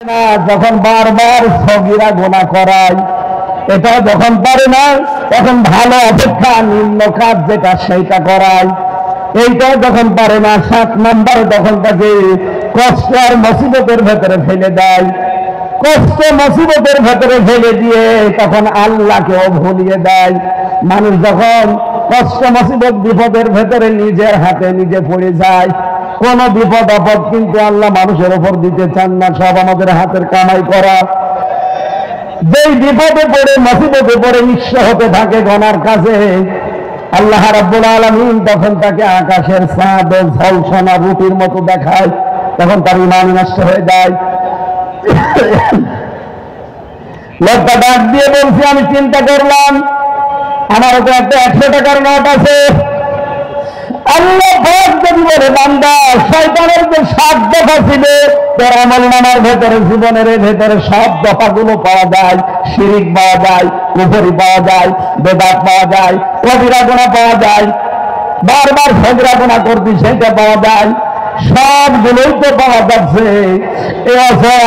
না যখন বারবার সগীরা গুনাহ করায়, এটা যখন পারে না তখন ভালো অপেক্ষা নিম্ন কাজ যেটা সেইটা করায়, এইটাও যখন পারে না 7 নম্বরে তখন তাকে কষ্ট আর মুসিবতের ভেতরে ফেলে দেয়। কষ্ট মুসিবতের ভেতরে ফেলে দিয়ে তখন আল্লাহকেও ভুলিয়ে দেয়। মানুষ যখন কষ্ট মুসিবত বিপদের ভেতরে নিজের হাতে নিজে পড়ে যায়, কোন বিপদ আপদ কিন্তু আল্লাহ মানুষের উপর দিতে চান না, সব আমাদের হাতের কামাই করা। যেই বিপদে পড়ে মুসিবতে পড়ে নিঃস্ব হতে থাকে গনার কাছে, আল্লাহ রাব্বুল আলামিন তখন তাকে আকাশের চাঁদ ও ঝলসনা রুটির মতো দেখায়, তখন তার ঈমান নষ্ট হয়ে যায়। লোকটা ডাক দিয়ে বলছে, আমি চিন্তা করলাম আমার তো একটা 100 টাকার নোট আছে। আল্লাহ পাক যদি বলে, বান্দা শয়তানের যে 7 দফা ছিল তোর আমলনামার ভেতরে, জীবনের ভেতরে সব দফাগুলো পাওয়া যায়। শিরিক পাওয়া যায়, কুফরি পাওয়া যায়, বেদাত পাওয়া যায়, কবিরা গুনাহ পাওয়া যায়, বারবার সগীরা গুনাহ করবি সেটা পাওয়া যায়, সবগুলোই তো পাওয়া যাচ্ছে। এই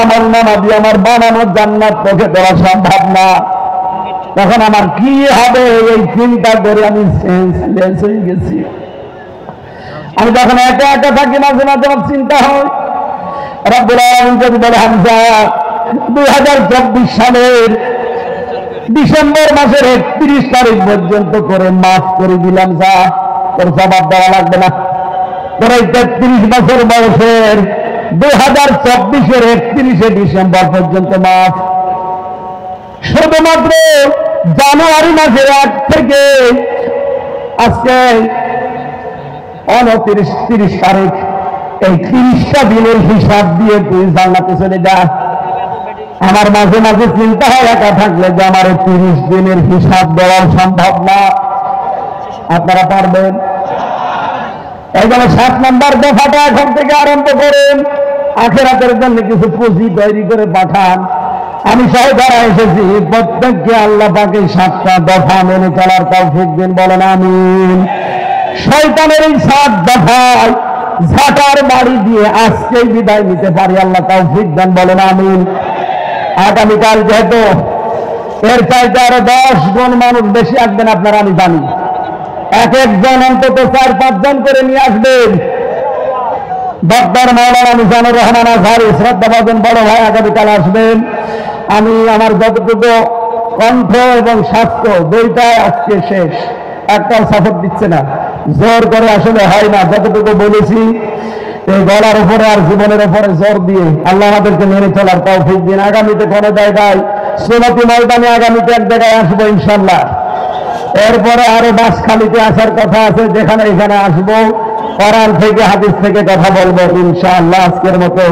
আমলনামা দিয়ে আমার বানানো জান্নাত তোকে দেওয়া সম্ভব না। তখন আমার কি হবে এই চিন্তা করে আমি সেন্সলেস হয়ে গেছি। আমি যখন একা একা থাকি মাঝে মাঝে আমার চিন্তা হয়, রব্বুল আলামিন যদি বলে, হামজা 2024 সালের ডিসেম্বর মাসের 31 তারিখ পর্যন্ত করে মাফ করে দিলাম, যা তোর জবাব দেওয়া লাগবে না। তোর এই 33 বছর বয়সের 2024-এর 31শে ডিসেম্বর পর্যন্ত মাফ। শুধুমাত্র জানুয়ারি মাসের 1 থেকে আজকে 29-30 তারিখ, এই 30টা দিনের হিসাব দিয়ে তুই জান্নাতে চলে যা। আমার মাঝে মাঝে চিন্তা হয় একা থাকলে যে আমার 30 দিনের হিসাব দেওয়া সম্ভব না। আপনারা পারবেন? এই জন্য 7 নম্বর দফাটা এখন থেকে আরম্ভ করেন, আখিরাতের জন্য কিছু পুঁজি তৈরি করে পাঠান। আমি সহ যারা এসেছি প্রত্যেককে আল্লাহ পাকের 7টা দফা মেনে চলার তৌফিক দিন, বলেন আমিন। শয়তানের এই 7 দফায় ঝাঁটার বাড়ি দিয়ে আজকেই বিদায় নিতে পারি, আল্লাহ তৌফিক দেন, বলেন আমিন। আগামীকাল যেহেতু এর চাইতে আরো 10 গুণ মানুষ বেশি আসবেন আপনারা, আমি জানি। এক একজন অন্তত 4-5 জন করে নিয়ে আসবেন। ডক্টর মাওলানা মিজানুর রহমান আজহারী শ্রদ্ধাভাজন বড় ভাই আগামীকাল আসবেন। আমি আমার যতটুকু কণ্ঠ এবং স্বাস্থ্য দুইটাই আজকে শেষ, একটাও সাপোর্ট দিচ্ছে না, জোর করে আসলে হয় না। যতটুকু বলেছি এই গলার উপরে আর জীবনের উপরে জোর দিয়ে আল্লাহ আমাদেরকে মেনে চলার তৌফিক দিন। আগামীতে কোনো জায়গায় সুন্নতি ময়দানে আগামীতে এক জায়গায় আসবো ইনশাল্লাহ। এরপরে আরো বাসখালীতে আসার কথা আছে, যেখানে এখানে আসবো, কোরআন থেকে হাদিস থেকে কথা বলবো ইনশাআল্লাহ। আজকের মতো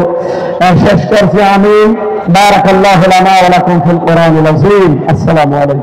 শেষ করছি। আমিন। বারাকাল্লাহু লানা ওয়া লাকুম ফিল কোরআনিল আযীম। আসসালামু আলাইকুম।